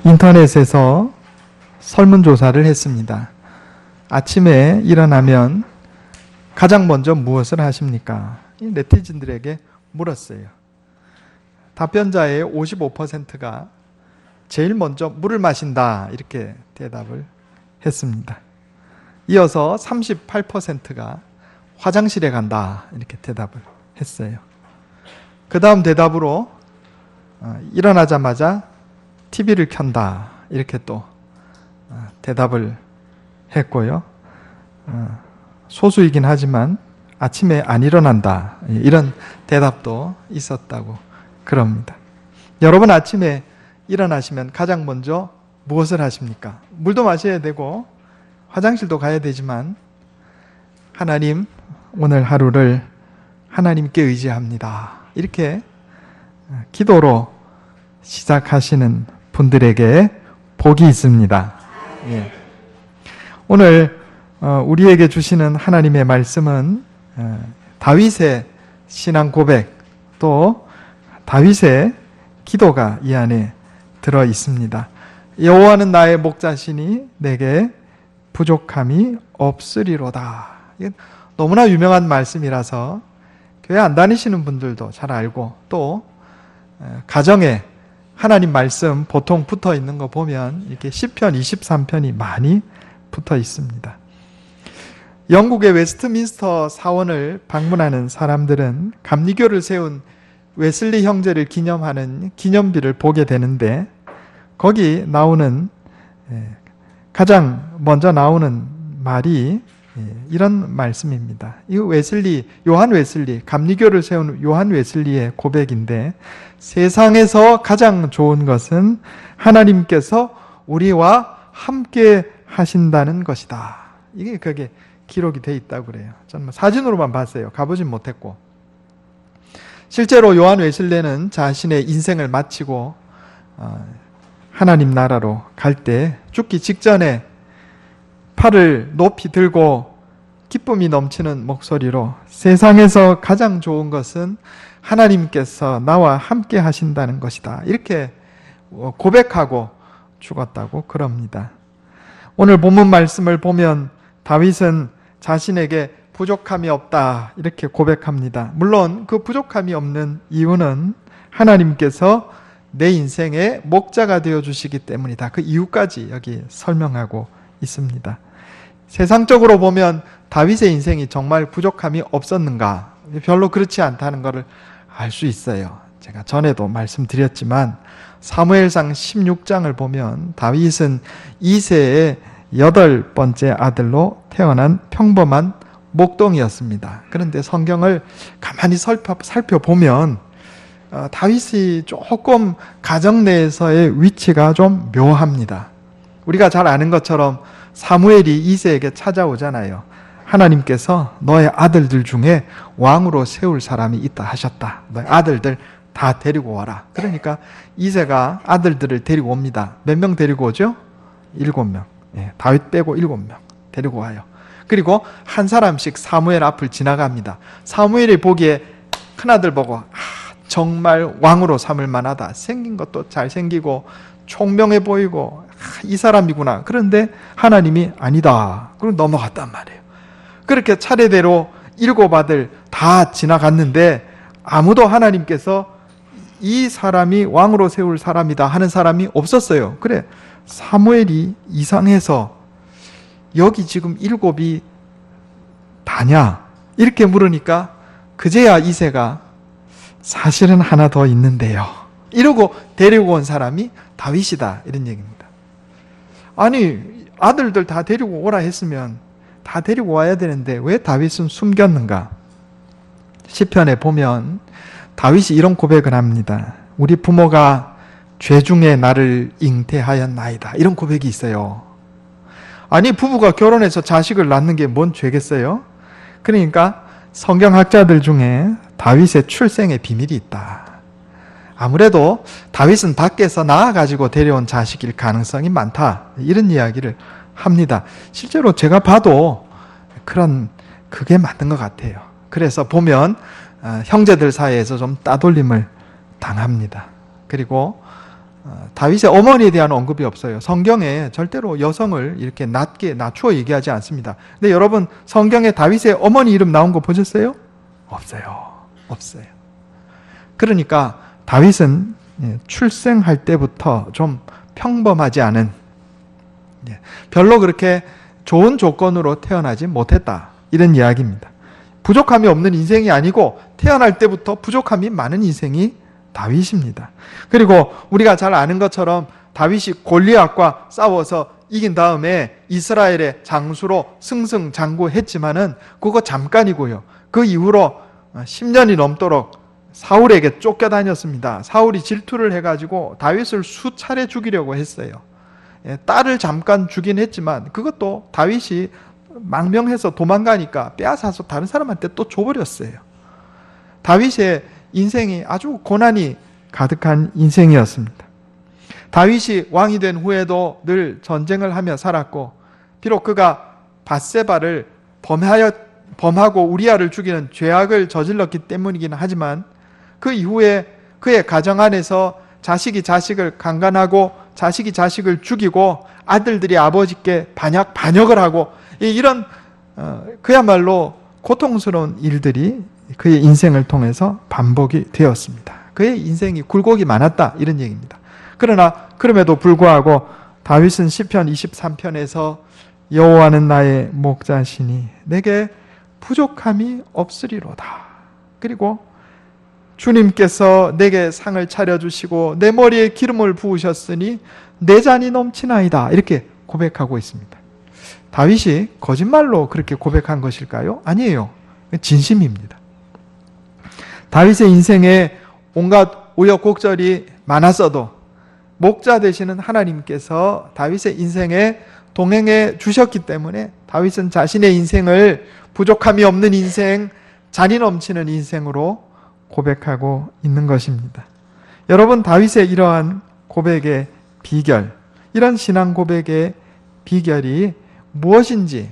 인터넷에서 설문조사를 했습니다. 아침에 일어나면 가장 먼저 무엇을 하십니까? 네티즌들에게 물었어요. 답변자의 55%가 제일 먼저 물을 마신다 이렇게 대답을 했습니다. 이어서 38%가 화장실에 간다 이렇게 대답을 했어요. 그 다음 대답으로 일어나자마자 TV를 켠다 이렇게 또 대답을 했고요. 소수이긴 하지만 아침에 안 일어난다 이런 대답도 있었다고 그럽니다. 여러분 아침에 일어나시면 가장 먼저 무엇을 하십니까? 물도 마셔야 되고 화장실도 가야 되지만 하나님 오늘 하루를 하나님께 의지합니다. 이렇게 기도로 시작하시는 분들에게 복이 있습니다. 예. 오늘 우리에게 주시는 하나님의 말씀은 다윗의 신앙 고백 또 다윗의 기도가 이 안에 들어 있습니다. 여호와는 나의 목자시니 내게 부족함이 없으리로다. 이건 너무나 유명한 말씀이라서 교회 안 다니시는 분들도 잘 알고 또 가정에 하나님 말씀 보통 붙어 있는 거 보면 이렇게 시편 23편이 많이 붙어 있습니다. 영국의 웨스트민스터 사원을 방문하는 사람들은 감리교를 세운 웨슬리 형제를 기념하는 기념비를 보게 되는데 거기 나오는 가장 먼저 나오는 말이 이런 말씀입니다. 이 요한 웨슬리, 감리교를 세운 요한 웨슬리의 고백인데 세상에서 가장 좋은 것은 하나님께서 우리와 함께 하신다는 것이다. 이게 그게 기록이 돼 있다고 그래요. 저는 사진으로만 봤어요. 가보진 못했고. 실제로 요한 웨슬리는 자신의 인생을 마치고 하나님 나라로 갈 때 죽기 직전에 팔을 높이 들고 기쁨이 넘치는 목소리로 세상에서 가장 좋은 것은 하나님께서 나와 함께 하신다는 것이다. 이렇게 고백하고 죽었다고 그럽니다. 오늘 본문 말씀을 보면 다윗은 자신에게 부족함이 없다 이렇게 고백합니다. 물론 그 부족함이 없는 이유는 하나님께서 내 인생의 목자가 되어주시기 때문이다. 그 이유까지 여기 설명하고 있습니다. 세상적으로 보면 다윗의 인생이 정말 부족함이 없었는가? 별로 그렇지 않다는 것을 알 수 있어요. 제가 전에도 말씀드렸지만 사무엘상 16장을 보면 다윗은 이새의 8번째 아들로 태어난 평범한 목동이었습니다. 그런데 성경을 가만히 살펴보면 다윗이 조금 가정 내에서의 위치가 좀 묘합니다. 우리가 잘 아는 것처럼 사무엘이 이새에게 찾아오잖아요. 하나님께서 너의 아들들 중에 왕으로 세울 사람이 있다 하셨다. 너의 아들들 다 데리고 와라. 그러니까 이새가 아들들을 데리고 옵니다. 몇 명 데리고 오죠? 7명. 예, 다윗 빼고 7명 데리고 와요. 그리고 한 사람씩 사무엘 앞을 지나갑니다. 사무엘이 보기에 큰아들 보고 정말 왕으로 삼을 만하다. 생긴 것도 잘생기고 총명해 보이고 이 사람이구나. 그런데 하나님이 아니다. 그럼 넘어갔단 말이에요. 그렇게 차례대로 7 아들 다 지나갔는데 아무도 하나님께서 이 사람이 왕으로 세울 사람이다 하는 사람이 없었어요. 그래 사무엘이 이상해서 여기 지금 7이 다냐? 이렇게 물으니까 그제야 이새가 사실은 하나 더 있는데요. 이러고 데리고 온 사람이 다윗이다. 이런 얘기입니다. 아니 아들들 다 데리고 오라 했으면 다 데리고 와야 되는데 왜 다윗은 숨겼는가? 시편에 보면 다윗이 이런 고백을 합니다. 우리 부모가 죄 중에 나를 잉태하였나이다. 이런 고백이 있어요. 아니 부부가 결혼해서 자식을 낳는 게 뭔 죄겠어요? 그러니까 성경학자들 중에 다윗의 출생의 비밀이 있다. 아무래도 다윗은 밖에서 낳아가지고 데려온 자식일 가능성이 많다. 이런 이야기를 합니다. 실제로 제가 봐도 그게 맞는 것 같아요. 그래서 보면 형제들 사이에서 좀 따돌림을 당합니다. 그리고 다윗의 어머니에 대한 언급이 없어요. 성경에 절대로 여성을 이렇게 낮게 낮추어 얘기하지 않습니다. 근데 여러분 성경에 다윗의 어머니 이름 나온 거 보셨어요? 없어요. 그러니까 다윗은 출생할 때부터 좀 평범하지 않은, 별로 그렇게 좋은 조건으로 태어나지 못했다, 이런 이야기입니다. 부족함이 없는 인생이 아니고 태어날 때부터 부족함이 많은 인생이 다윗입니다. 그리고 우리가 잘 아는 것처럼 다윗이 골리앗과 싸워서 이긴 다음에 이스라엘의 장수로 승승장구했지만은 그거 잠깐이고요. 그 이후로 10년이 넘도록 사울에게 쫓겨다녔습니다. 사울이 질투를 해가지고 다윗을 수차례 죽이려고 했어요. 딸을 잠깐 주긴 했지만 그것도 다윗이 망명해서 도망가니까 빼앗아서 다른 사람한테 또 줘버렸어요. 다윗의 인생이 아주 고난이 가득한 인생이었습니다. 다윗이 왕이 된 후에도 늘 전쟁을 하며 살았고, 비록 그가 밧세바를 범하고 우리아를 죽이는 죄악을 저질렀기 때문이긴 하지만 그 이후에 그의 가정 안에서 자식이 자식을 강간하고 자식이 자식을 죽이고 아들들이 아버지께 반역을 하고, 이런 그야말로 고통스러운 일들이 그의 인생을 통해서 반복이 되었습니다. 그의 인생이 굴곡이 많았다, 이런 얘기입니다. 그러나 그럼에도 불구하고 다윗은 시편 23편에서 여호와는 나의 목자시니 내게 부족함이 없으리로다. 그리고 주님께서 내게 상을 차려주시고 내 머리에 기름을 부으셨으니 내 잔이 넘치나이다, 이렇게 고백하고 있습니다. 다윗이 거짓말로 그렇게 고백한 것일까요? 아니에요. 진심입니다. 다윗의 인생에 온갖 우여곡절이 많았어도 목자 되시는 하나님께서 다윗의 인생에 동행해 주셨기 때문에 다윗은 자신의 인생을 부족함이 없는 인생, 잔이 넘치는 인생으로 고백하고 있는 것입니다. 여러분, 다윗의 이러한 고백의 비결, 이런 신앙 고백의 비결이 무엇인지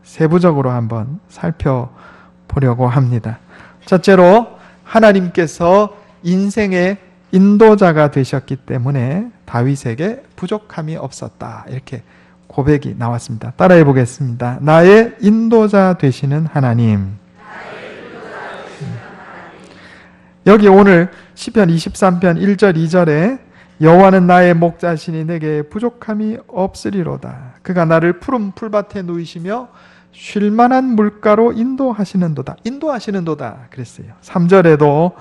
세부적으로 한번 살펴보려고 합니다. 첫째로 하나님께서 인생의 인도자가 되셨기 때문에 다윗에게 부족함이 없었다, 이렇게 고백이 나왔습니다. 따라해 보겠습니다. 나의 인도자 되시는 하나님. 여기 오늘 시편 23편 1절 2절에 여호와는 나의 목자시니 내게 부족함이 없으리로다. 그가 나를 푸른 풀밭에 누이시며 쉴만한 물가로 인도하시는도다. 인도하시는도다 그랬어요. 3절에도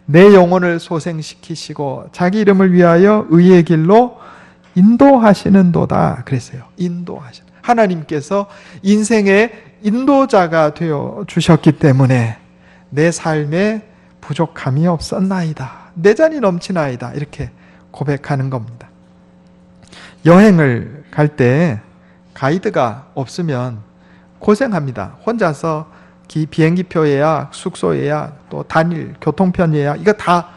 내 영혼을 소생시키시고 자기 이름을 위하여 의의 길로 인도하시는도다 그랬어요. 인도하시는, 하나님께서 인생의 인도자가 되어 주셨기 때문에 내 삶에 부족함이 없었나이다, 내 잔이 넘치나이다, 이렇게 고백하는 겁니다. 여행을 갈 때 가이드가 없으면 고생합니다. 혼자서 비행기표 예약, 숙소 예약, 또 단일 교통편 예약, 이거 다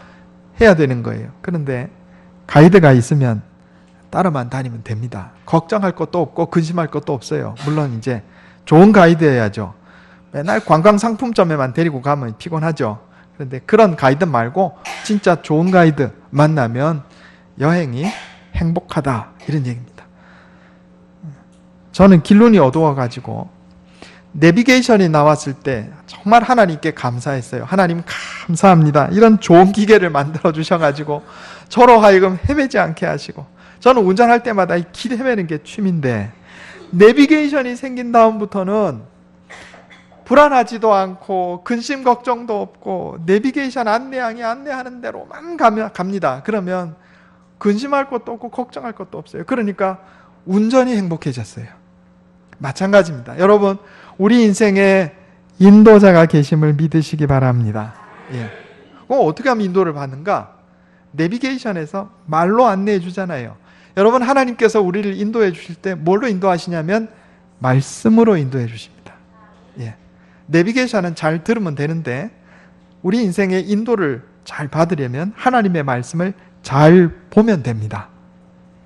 해야 되는 거예요. 그런데 가이드가 있으면 따라만 다니면 됩니다. 걱정할 것도 없고 근심할 것도 없어요. 물론 이제 좋은 가이드여야죠. 맨날 관광 상품점에만 데리고 가면 피곤하죠. 그런데 그런 가이드 말고 진짜 좋은 가이드 만나면 여행이 행복하다, 이런 얘기입니다. 저는 길눈이 어두워가지고 내비게이션이 나왔을 때 정말 하나님께 감사했어요. 하나님 감사합니다. 이런 좋은 기계를 만들어 주셔가지고 저로 하여금 헤매지 않게 하시고, 저는 운전할 때마다 이 길 헤매는 게 취미인데 내비게이션이 생긴 다음부터는 불안하지도 않고 근심 걱정도 없고 내비게이션 안내양이 안내하는 대로만 갑니다. 그러면 근심할 것도 없고 걱정할 것도 없어요. 그러니까 운전이 행복해졌어요. 마찬가지입니다. 여러분, 우리 인생에 인도자가 계심을 믿으시기 바랍니다. 예. 어떻게 하면 인도를 받는가? 내비게이션에서 말로 안내해 주잖아요. 여러분, 하나님께서 우리를 인도해 주실 때 뭘로 인도하시냐면 말씀으로 인도해 주십니다. 예. 내비게이션은 잘 들으면 되는데 우리 인생의 인도를 잘 받으려면 하나님의 말씀을 잘 보면 됩니다.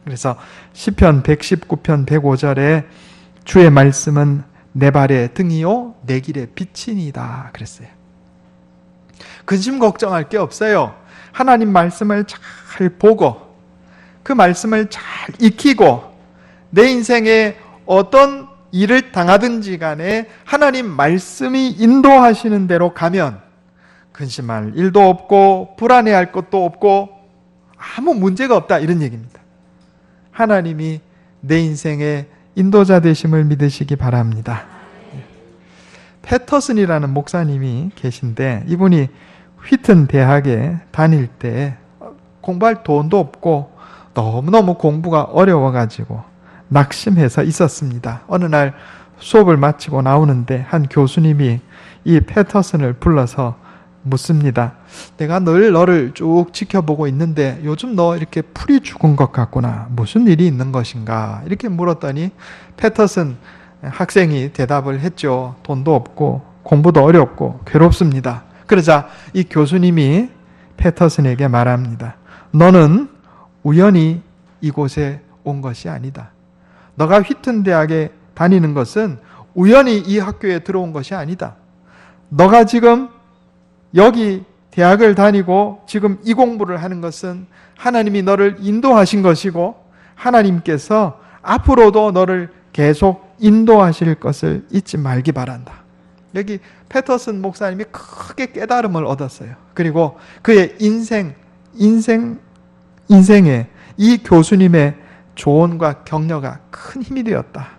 그래서 시편 119편 105절에 주의 말씀은 내 발의 등이요 내 길의 빛이니이다 그랬어요. 근심 걱정할 게 없어요. 하나님 말씀을 잘 보고 그 말씀을 잘 익히고 내 인생에 어떤 일을 당하든지 간에 하나님 말씀이 인도하시는 대로 가면 근심할 일도 없고 불안해할 것도 없고 아무 문제가 없다, 이런 얘기입니다. 하나님이 내 인생의 인도자 되심을 믿으시기 바랍니다. 패터슨이라는 목사님이 계신데, 이분이 휘튼 대학에 다닐 때 공부할 돈도 없고 너무너무 공부가 어려워가지고 낙심해서 있었습니다. 어느 날 수업을 마치고 나오는데 한 교수님이 이 패터슨을 불러서 묻습니다. 내가 늘 너를 쭉 지켜보고 있는데 요즘 너 이렇게 풀이 죽은 것 같구나. 무슨 일이 있는 것인가? 이렇게 물었더니 패터슨 학생이 대답을 했죠. 돈도 없고 공부도 어렵고 괴롭습니다. 그러자 이 교수님이 패터슨에게 말합니다. 너는 우연히 이곳에 온 것이 아니다. 너가 휘튼 대학에 다니는 것은 우연히 이 학교에 들어온 것이 아니다. 너가 지금 여기 대학을 다니고 지금 이 공부를 하는 것은 하나님이 너를 인도하신 것이고 하나님께서 앞으로도 너를 계속 인도하실 것을 잊지 말기 바란다. 여기 패터슨 목사님이 크게 깨달음을 얻었어요. 그리고 그의 인생에 이 교수님의 조언과 격려가 큰 힘이 되었다.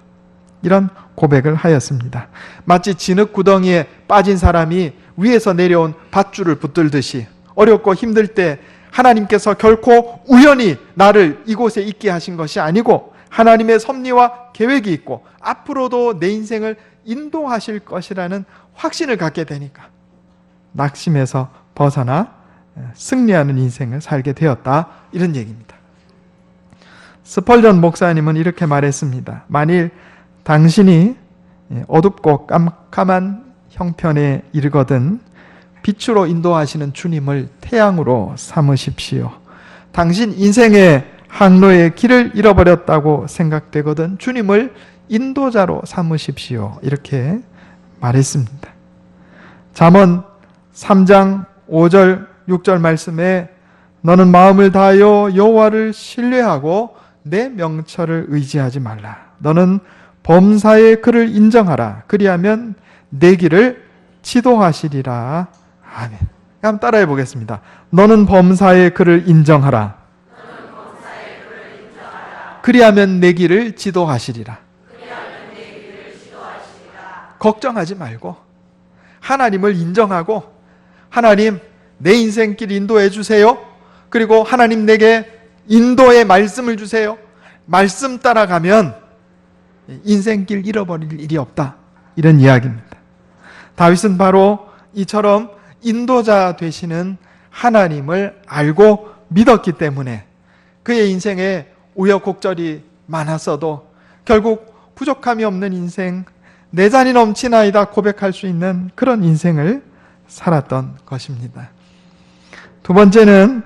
이런 고백을 하였습니다. 마치 진흙 구덩이에 빠진 사람이 위에서 내려온 밧줄을 붙들듯이 어렵고 힘들 때 하나님께서 결코 우연히 나를 이곳에 있게 하신 것이 아니고 하나님의 섭리와 계획이 있고 앞으로도 내 인생을 인도하실 것이라는 확신을 갖게 되니까 낙심에서 벗어나 승리하는 인생을 살게 되었다, 이런 얘기입니다. 스펄전 목사님은 이렇게 말했습니다. 만일 당신이 어둡고 깜깜한 형편에 이르거든 빛으로 인도하시는 주님을 태양으로 삼으십시오. 당신 인생의 항로의 길을 잃어버렸다고 생각되거든 주님을 인도자로 삼으십시오. 이렇게 말했습니다. 잠언 3장 5절 6절 말씀에 너는 마음을 다하여 여호와를 신뢰하고 내 명철을 의지하지 말라. 너는 범사의 그를 인정하라. 그리하면 내 길을 지도하시리라. 아멘. 한번 따라해 보겠습니다. 너는 범사의 그를 인정하라. 그리하면 내 길을 지도하시리라. 걱정하지 말고 하나님을 인정하고 하나님 내 인생길 인도해 주세요. 그리고 하나님 내게 인도의 말씀을 주세요. 말씀 따라가면 인생길 잃어버릴 일이 없다, 이런 이야기입니다. 다윗은 바로 이처럼 인도자 되시는 하나님을 알고 믿었기 때문에 그의 인생에 우여곡절이 많았어도 결국 부족함이 없는 인생, 내 잔이 넘치나이다 고백할 수 있는 그런 인생을 살았던 것입니다. 두 번째는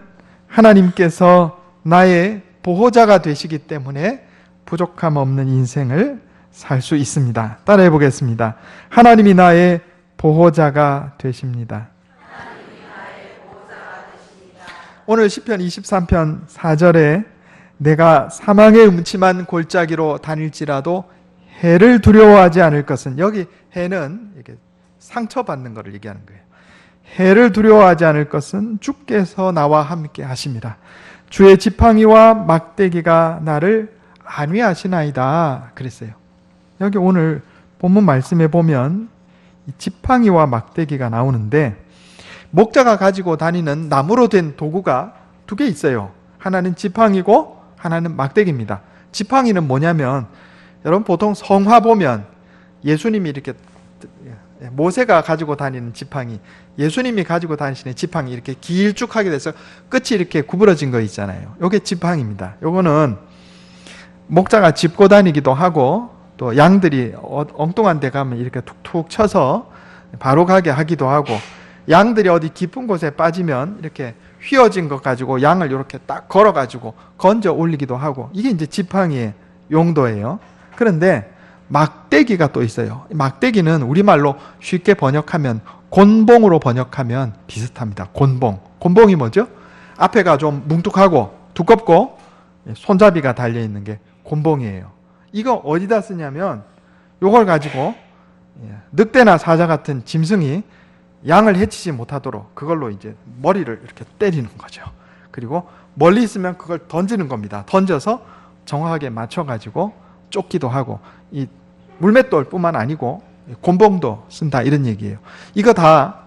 하나님께서 나의 보호자가 되시기 때문에 부족함 없는 인생을 살 수 있습니다. 따라해 보겠습니다. 하나님이 나의 보호자가 되십니다. 오늘 시편 23편 4절에 내가 사망의 음침한 골짜기로 다닐지라도 해를 두려워하지 않을 것은, 여기 해는 이렇게 상처받는 것을 얘기하는 거예요. 해를 두려워하지 않을 것은 주께서 나와 함께 하심이라. 주의 지팡이와 막대기가 나를 안위하시나이다 그랬어요. 여기 오늘 본문 말씀에 보면 이 지팡이와 막대기가 나오는데 목자가 가지고 다니는 나무로 된 도구가 두 개 있어요. 하나는 지팡이고 하나는 막대기입니다. 지팡이는 뭐냐면 여러분 보통 성화 보면 예수님이 이렇게 모세가 가지고 다니는 지팡이, 예수님이 가지고 다니시는 지팡이 이렇게 길쭉하게 돼서 끝이 이렇게 구부러진 거 있잖아요. 이게 지팡이입니다. 요거는 목자가 짚고 다니기도 하고 또 양들이 엉뚱한 데 가면 이렇게 툭툭 쳐서 바로 가게 하기도 하고 양들이 어디 깊은 곳에 빠지면 이렇게 휘어진 것 가지고 양을 이렇게 딱 걸어가지고 건져 올리기도 하고 이게 이제 지팡이의 용도예요. 그런데 막대기가 또 있어요. 막대기는 우리말로 쉽게 번역하면 곤봉으로 번역하면 비슷합니다. 곤봉. 곤봉이 뭐죠? 앞에가 좀 뭉툭하고 두껍고 손잡이가 달려있는 게 곤봉이에요. 이거 어디다 쓰냐면 요걸 가지고 늑대나 사자 같은 짐승이 양을 해치지 못하도록 그걸로 이제 머리를 이렇게 때리는 거죠. 그리고 멀리 있으면 그걸 던지는 겁니다. 던져서 정확하게 맞춰가지고 쫓기도 하고, 이 물맷돌뿐만 아니고 곤봉도 쓴다 이런 얘기예요. 이거 다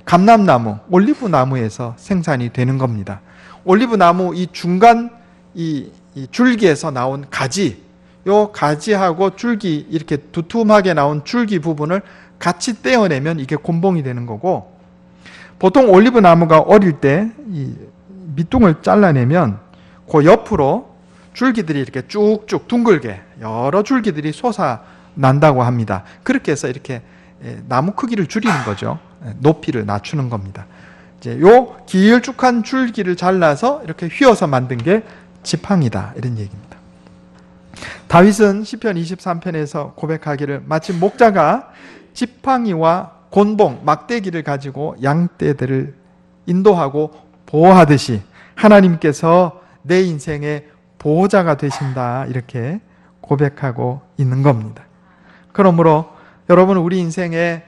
감람나무, 올리브 나무에서 생산이 되는 겁니다. 올리브 나무 이 중간 이 줄기에서 나온 가지, 요 가지하고 줄기 이렇게 두툼하게 나온 줄기 부분을 같이 떼어내면 이게 곤봉이 되는 거고, 보통 올리브 나무가 어릴 때 이 밑둥을 잘라내면 그 옆으로 줄기들이 이렇게 쭉쭉 둥글게 여러 줄기들이 솟아난다고 합니다. 그렇게 해서 이렇게 나무 크기를 줄이는 거죠. 높이를 낮추는 겁니다. 이제 요 길쭉한 줄기를 잘라서 이렇게 휘어서 만든 게 지팡이다 이런 얘기입니다. 다윗은 시편 23편에서 고백하기를 마치 목자가 지팡이와 곤봉, 막대기를 가지고 양떼들을 인도하고 보호하듯이 하나님께서 내 인생의 보호자가 되신다 이렇게 고백하고 있는 겁니다. 그러므로 여러분, 우리 인생에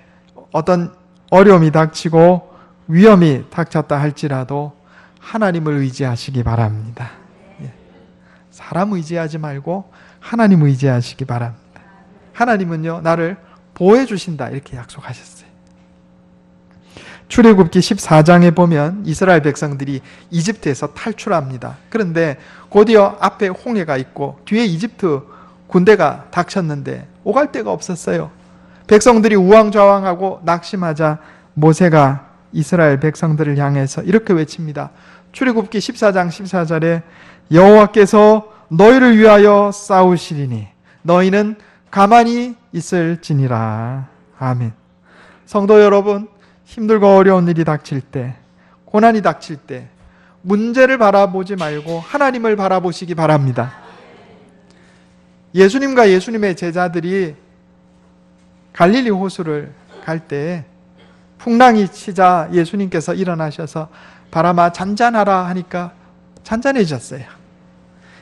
어떤 어려움이 닥치고 위험이 닥쳤다 할지라도 하나님을 의지하시기 바랍니다. 사람 의지하지 말고 하나님 의지하시기 바랍니다. 하나님은요, 나를 보호해 주신다 이렇게 약속하셨어요. 출애굽기 14장에 보면 이스라엘 백성들이 이집트에서 탈출합니다. 그런데 곧이어 앞에 홍해가 있고 뒤에 이집트 군대가 닥쳤는데 오갈 데가 없었어요. 백성들이 우왕좌왕하고 낙심하자 모세가 이스라엘 백성들을 향해서 이렇게 외칩니다. 출애굽기 14장 14절에 여호와께서 너희를 위하여 싸우시리니 너희는 가만히 있을지니라. 아멘. 성도 여러분, 힘들고 어려운 일이 닥칠 때, 고난이 닥칠 때 문제를 바라보지 말고 하나님을 바라보시기 바랍니다. 예수님과 예수님의 제자들이 갈릴리 호수를 갈 때 풍랑이 치자 예수님께서 일어나셔서 바람아 잔잔하라 하니까 잔잔해졌어요.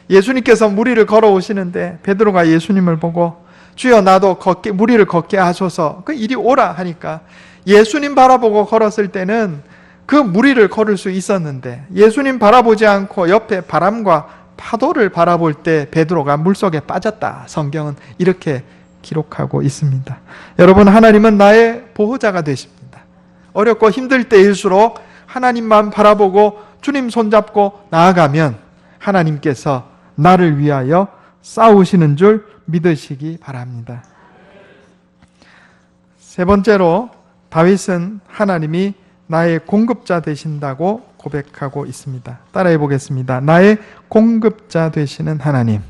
예수님께서 무리를 걸어오시는데 베드로가 예수님을 보고 주여 나도 무리를 걷게 하소서, 그 이리 오라 하니까 예수님 바라보고 걸었을 때는 그 무리를 걸을 수 있었는데 예수님 바라보지 않고 옆에 바람과 파도를 바라볼 때 베드로가 물속에 빠졌다. 성경은 이렇게 기록하고 있습니다. 여러분, 하나님은 나의 보호자가 되십니다. 어렵고 힘들 때일수록 하나님만 바라보고 주님 손잡고 나아가면 하나님께서 나를 위하여 싸우시는 줄 믿으시기 바랍니다. 세 번째로 다윗은 하나님이 나의 공급자 되신다고 고백하고 있습니다. 따라해 보겠습니다. 나의 공급자 되시는 하나님.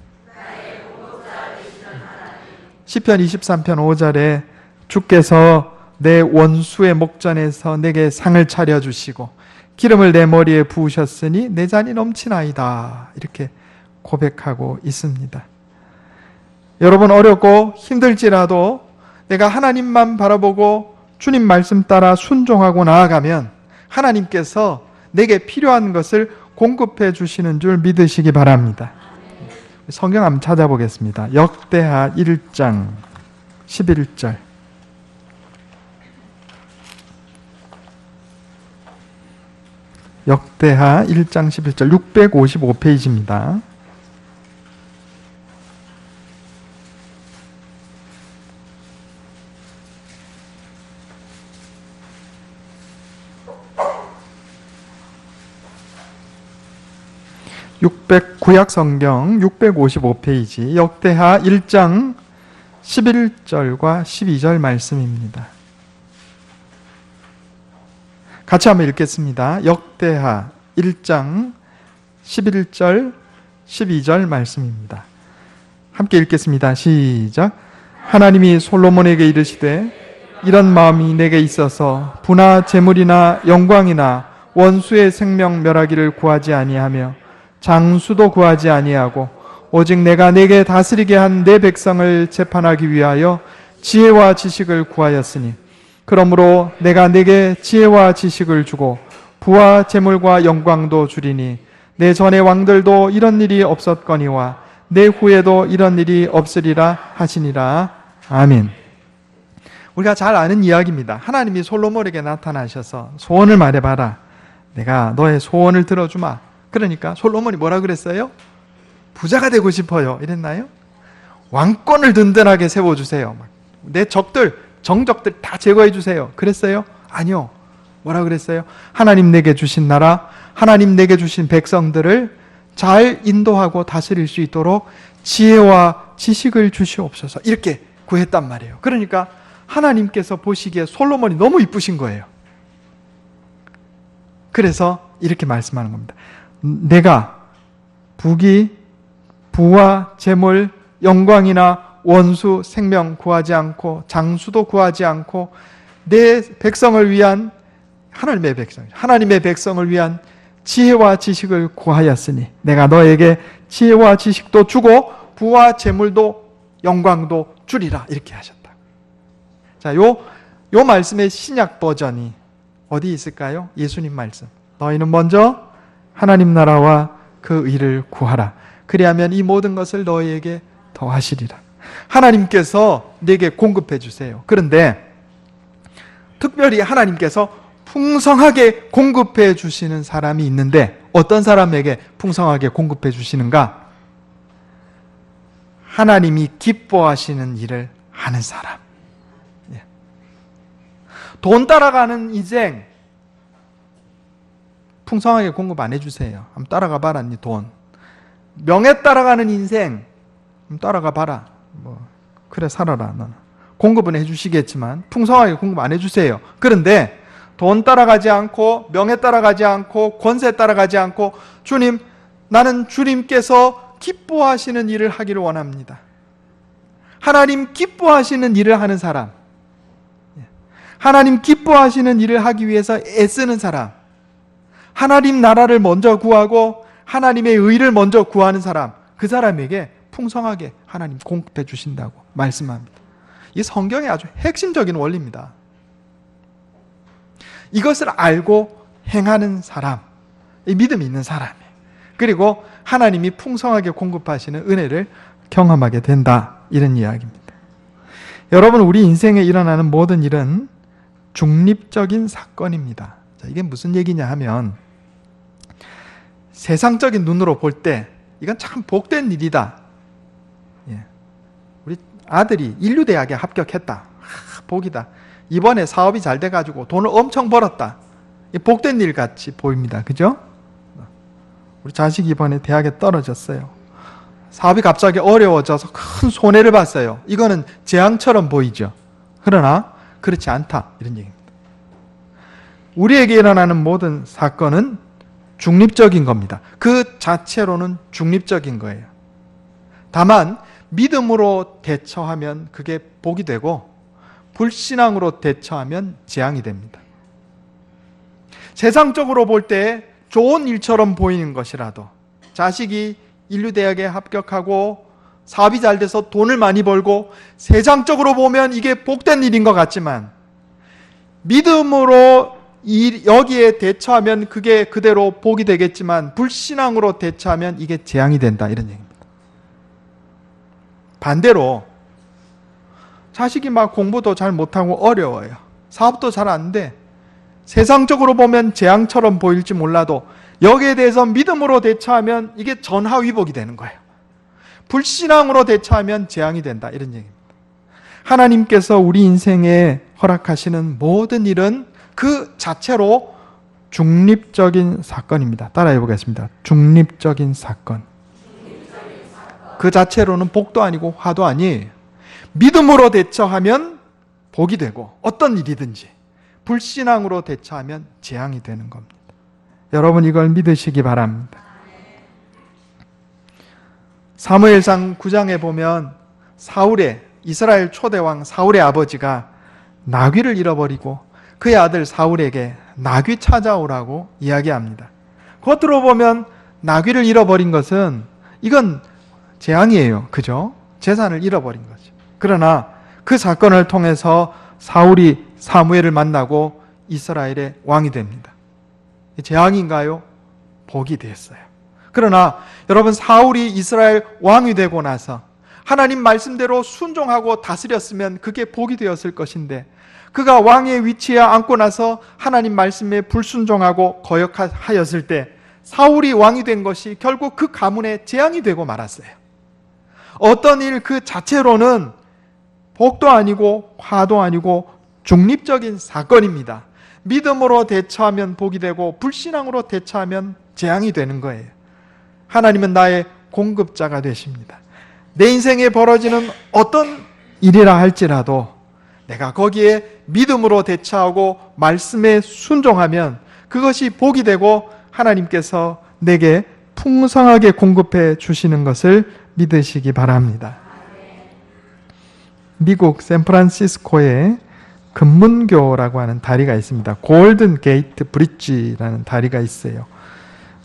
시편 23편 5절에 주께서 내 원수의 목전에서 내게 상을 차려주시고 기름을 내 머리에 부으셨으니 내 잔이 넘치나이다. 이렇게 고백하고 있습니다. 여러분, 어렵고 힘들지라도 내가 하나님만 바라보고 주님 말씀 따라 순종하고 나아가면 하나님께서 내게 필요한 것을 공급해 주시는 줄 믿으시기 바랍니다. 성경 한번 찾아보겠습니다. 역대하 1장 11절. 역대하 1장 11절 655페이지입니다. 구약성경 655페이지 역대하 1장 11절과 12절 말씀입니다. 같이 한번 읽겠습니다. 역대하 1장 11절 12절 말씀입니다. 함께 읽겠습니다. 시작. 하나님이 솔로몬에게 이르시되 이런 마음이 내게 있어서 부나 재물이나 영광이나 원수의 생명 멸하기를 구하지 아니하며 장수도 구하지 아니하고 오직 내가 내게 다스리게 한 내 백성을 재판하기 위하여 지혜와 지식을 구하였으니 그러므로 내가 내게 지혜와 지식을 주고 부와 재물과 영광도 주리니 내 전의 왕들도 이런 일이 없었거니와 내 후에도 이런 일이 없으리라 하시니라. 아멘. 우리가 잘 아는 이야기입니다. 하나님이 솔로몬에게 나타나셔서 소원을 말해봐라. 내가 너의 소원을 들어주마. 그러니까 솔로몬이 뭐라 그랬어요? 부자가 되고 싶어요. 이랬나요? 왕권을 든든하게 세워주세요. 내 적들, 정적들 다 제거해 주세요. 그랬어요? 아니요. 뭐라 그랬어요? 하나님 내게 주신 나라, 하나님 내게 주신 백성들을 잘 인도하고 다스릴 수 있도록 지혜와 지식을 주시옵소서. 이렇게 구했단 말이에요. 그러니까 하나님께서 보시기에 솔로몬이 너무 이쁘신 거예요. 그래서 이렇게 말씀하는 겁니다. 내가 부와 재물, 영광이나 원수, 생명 구하지 않고 장수도 구하지 않고 내 백성을 위한 하나님의 백성을 위한 지혜와 지식을 구하였으니 내가 너에게 지혜와 지식도 주고 부와 재물도 영광도 주리라. 이렇게 하셨다. 자, 요 말씀의 신약 버전이 어디 있을까요? 예수님 말씀. 너희는 먼저 하나님 나라와 그 의를 구하라. 그리하면 이 모든 것을 너희에게 더하시리라. 하나님께서 내게 공급해 주세요. 그런데 특별히 하나님께서 풍성하게 공급해 주시는 사람이 있는데 어떤 사람에게 풍성하게 공급해 주시는가? 하나님이 기뻐하시는 일을 하는 사람. 돈 따라가는 인생 풍성하게 공급 안 해주세요. 한번 따라가 봐라, 니 돈. 명예 따라가는 인생 따라가 봐라. 그래 살아라. 너는. 공급은 해주시겠지만 풍성하게 공급 안 해주세요. 그런데 돈 따라가지 않고 명예 따라가지 않고 권세 따라가지 않고 주님, 나는 주님께서 기뻐하시는 일을 하기를 원합니다. 하나님 기뻐하시는 일을 하는 사람, 하나님 기뻐하시는 일을 하기 위해서 애쓰는 사람, 하나님 나라를 먼저 구하고 하나님의 의를 먼저 구하는 사람, 그 사람에게 풍성하게 하나님 공급해 주신다고 말씀합니다. 이 성경의 아주 핵심적인 원리입니다. 이것을 알고 행하는 사람, 이 믿음이 있는 사람이에요. 그리고 하나님이 풍성하게 공급하시는 은혜를 경험하게 된다, 이런 이야기입니다. 여러분, 우리 인생에 일어나는 모든 일은 중립적인 사건입니다. 자, 이게 무슨 얘기냐 하면 세상적인 눈으로 볼 때 이건 참 복된 일이다. 우리 아들이 인류대학에 합격했다. 복이다. 이번에 사업이 잘 돼가지고 돈을 엄청 벌었다. 복된 일 같이 보입니다. 그죠? 우리 자식이 이번에 대학에 떨어졌어요. 사업이 갑자기 어려워져서 큰 손해를 봤어요. 이거는 재앙처럼 보이죠. 그러나 그렇지 않다, 이런 얘기입니다. 우리에게 일어나는 모든 사건은 중립적인 겁니다. 그 자체로는 중립적인 거예요. 다만 믿음으로 대처하면 그게 복이 되고 불신앙으로 대처하면 재앙이 됩니다. 세상적으로 볼 때 좋은 일처럼 보이는 것이라도, 자식이 인류대학에 합격하고 사업이 잘 돼서 돈을 많이 벌고 세상적으로 보면 이게 복된 일인 것 같지만 믿음으로 여기에 대처하면 그게 그대로 복이 되겠지만 불신앙으로 대처하면 이게 재앙이 된다, 이런 얘기입니다. 반대로 자식이 막 공부도 잘 못하고 어려워요. 사업도 잘 안 돼. 세상적으로 보면 재앙처럼 보일지 몰라도 여기에 대해서 믿음으로 대처하면 이게 전화위복이 되는 거예요. 불신앙으로 대처하면 재앙이 된다, 이런 얘기입니다. 하나님께서 우리 인생에 허락하시는 모든 일은 그 자체로 중립적인 사건입니다. 따라해 보겠습니다. 중립적인 사건. 그 자체로는 복도 아니고 화도 아니에요. 믿음으로 대처하면 복이 되고 어떤 일이든지, 불신앙으로 대처하면 재앙이 되는 겁니다. 여러분, 이걸 믿으시기 바랍니다. 사무엘상 9장에 보면 이스라엘 초대왕 사울의 아버지가 나귀를 잃어버리고 그의 아들 사울에게 나귀 찾아오라고 이야기합니다. 겉으로 보면 나귀를 잃어버린 것은 이건 재앙이에요. 그죠? 재산을 잃어버린 거죠. 그러나 그 사건을 통해서 사울이 사무엘을 만나고 이스라엘의 왕이 됩니다. 재앙인가요? 복이 됐어요. 그러나 여러분, 사울이 이스라엘 왕이 되고 나서 하나님 말씀대로 순종하고 다스렸으면 그게 복이 되었을 것인데, 그가 왕의 위치에 앉고 나서 하나님 말씀에 불순종하고 거역하였을 때 사울이 왕이 된 것이 결국 그 가문의 재앙이 되고 말았어요. 어떤 일 그 자체로는 복도 아니고 화도 아니고 중립적인 사건입니다. 믿음으로 대처하면 복이 되고 불신앙으로 대처하면 재앙이 되는 거예요. 하나님은 나의 공급자가 되십니다. 내 인생에 벌어지는 어떤 일이라 할지라도 내가 거기에 믿음으로 대처하고 말씀에 순종하면 그것이 복이 되고 하나님께서 내게 풍성하게 공급해 주시는 것을 믿으시기 바랍니다. 미국 샌프란시스코에 금문교라고 하는 다리가 있습니다. 골든 게이트 브릿지라는 다리가 있어요.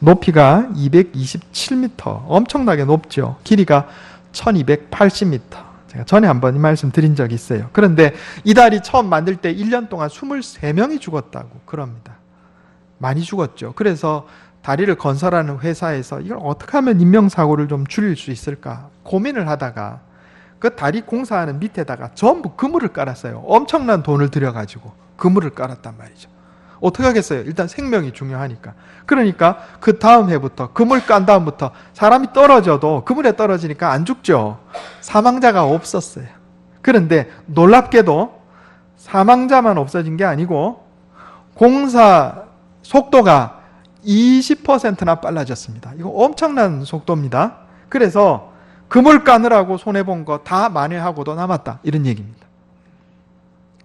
높이가 227m, 엄청나게 높죠. 길이가 1280m. 제가 전에 한번 이 말씀 드린 적이 있어요. 그런데 이 다리 처음 만들 때 1년 동안 23명이 죽었다고 그럽니다. 많이 죽었죠. 그래서 다리를 건설하는 회사에서 이걸 어떻게 하면 인명사고를 좀 줄일 수 있을까 고민을 하다가 그 다리 공사하는 밑에다가 전부 그물을 깔았어요. 엄청난 돈을 들여가지고 그물을 깔았단 말이죠. 어떻게 하겠어요? 일단 생명이 중요하니까. 그러니까 그 다음 해부터, 그물 깐 다음부터 사람이 떨어져도 그물에 떨어지니까 안 죽죠. 사망자가 없었어요. 그런데 놀랍게도 사망자만 없어진 게 아니고 공사 속도가 20%나 빨라졌습니다. 이거 엄청난 속도입니다. 그래서 그물 까느라고 손해본 거 다 만회하고도 남았다, 이런 얘기입니다.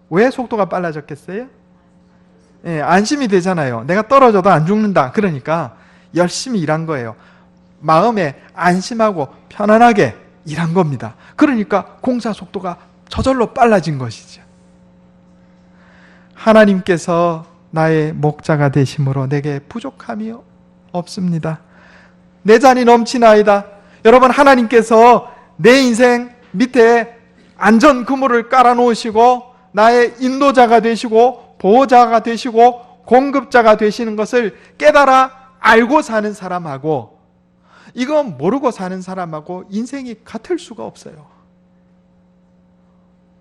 왜 속도가 빨라졌겠어요? 예, 안심이 되잖아요. 내가 떨어져도 안 죽는다. 그러니까 열심히 일한 거예요. 마음에 안심하고 편안하게 일한 겁니다. 그러니까 공사 속도가 저절로 빨라진 것이죠. 하나님께서 나의 목자가 되심으로 내게 부족함이 없습니다. 내 잔이 넘치나이다. 여러분, 하나님께서 내 인생 밑에 안전 그물을 깔아 놓으시고 나의 인도자가 되시고 보호자가 되시고 공급자가 되시는 것을 깨달아 알고 사는 사람하고 이거 모르고 사는 사람하고 인생이 같을 수가 없어요.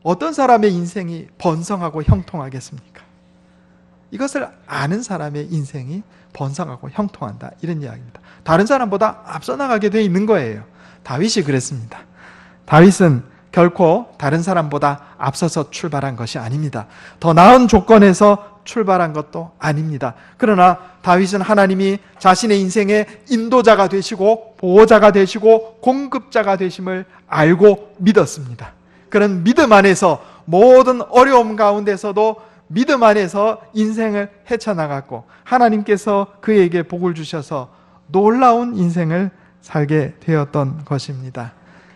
어떤 사람의 인생이 번성하고 형통하겠습니까? 이것을 아는 사람의 인생이 번성하고 형통한다, 이런 이야기입니다. 다른 사람보다 앞서 나가게 돼 있는 거예요. 다윗이 그랬습니다. 다윗은 결코 다른 사람보다 앞서서 출발한 것이 아닙니다. 더 나은 조건에서 출발한 것도 아닙니다. 그러나 다윗은 하나님이 자신의 인생의 인도자가 되시고 보호자가 되시고 공급자가 되심을 알고 믿었습니다. 그런 믿음 안에서 모든 어려움 가운데서도 믿음 안에서 인생을 헤쳐나갔고 하나님께서 그에게 복을 주셔서 놀라운 인생을 살게 되었던 것입니다.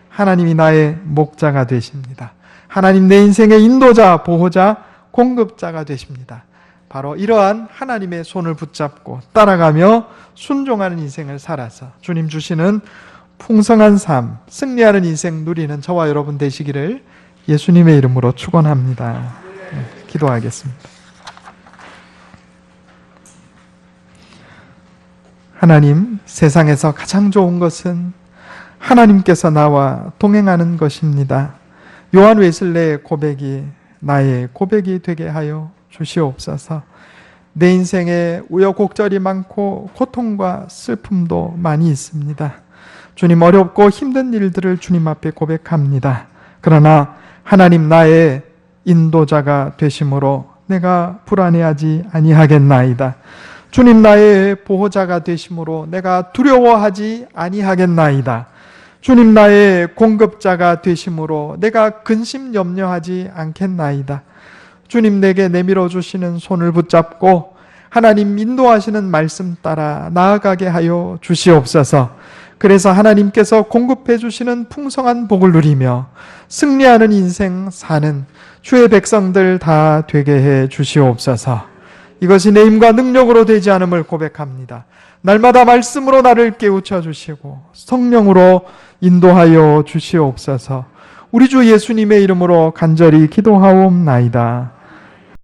하나님이 나의 목자가 되십니다. 하나님 내 인생의 인도자, 보호자, 공급자가 되십니다. 바로 이러한 하나님의 손을 붙잡고 따라가며 순종하는 인생을 살아서 주님 주시는 풍성한 삶, 승리하는 인생 누리는 저와 여러분 되시기를 예수님의 이름으로 축원합니다. 기도하겠습니다. 하나님, 세상에서 가장 좋은 것은 하나님께서 나와 동행하는 것입니다. 요한 웨슬레의 고백이 나의 고백이 되게 하여 주시옵소서. 내 인생에 우여곡절이 많고 고통과 슬픔도 많이 있습니다. 주님, 어렵고 힘든 일들을 주님 앞에 고백합니다. 그러나 하나님 나의 인도자가 되심으로 내가 불안해하지 아니하겠나이다. 주님 나의 보호자가 되심으로 내가 두려워하지 아니하겠나이다. 주님 나의 공급자가 되심으로 내가 근심 염려하지 않겠나이다. 주님 내게 내밀어 주시는 손을 붙잡고 하나님 인도하시는 말씀 따라 나아가게 하여 주시옵소서. 그래서 하나님께서 공급해 주시는 풍성한 복을 누리며 승리하는 인생 사는 주의 백성들 다 되게 해 주시옵소서. 이것이 내 힘과 능력으로 되지 않음을 고백합니다. 날마다 말씀으로 나를 깨우쳐 주시고 성령으로 인도하여 주시옵소서. 우리 주 예수님의 이름으로 간절히 기도하옵나이다.